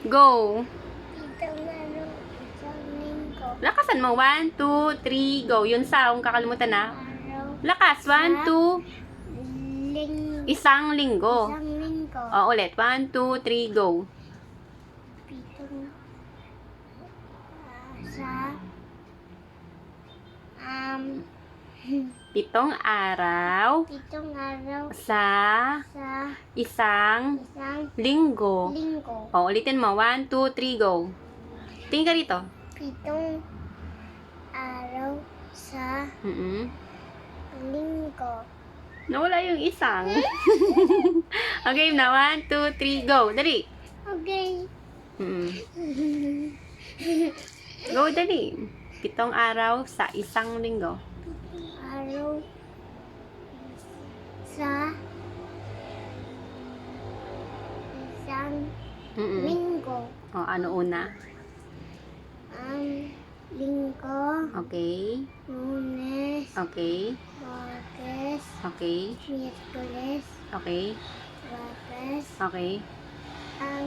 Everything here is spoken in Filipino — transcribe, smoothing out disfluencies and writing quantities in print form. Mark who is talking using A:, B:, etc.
A: Go.
B: Pitong araw, isang linggo.
A: Lakasan mo. 1, 2, 3, go. Yun sound, kakalimutan na.
B: Araw,
A: Lakas. 1, 2,
B: linggo.
A: isang linggo.
B: Isang linggo.
A: O, ulit. 1, 2, 3, go.
B: Pitong
A: Pitong araw
B: pitong araw
A: sa
B: sa
A: isang
B: isang
A: linggo.
B: linggo.
A: O, ulitin mo. 1, 2, 3, go. Tingin ka dito.
B: Pitong araw sa linggo.
A: Nawala yung isang. Okay na. 1, 2, 3, go. Dali.
B: Okay.
A: Go, dali. Pitong araw sa isang linggo.
B: Araw sa isang linggo.
A: O, ano una?
B: Ang linggo,
A: Okay.
B: Lunes,
A: Okay.
B: Martes,
A: Okay.
B: Miyerkules,
A: Okay.
B: Jueves,
A: Okay.
B: ang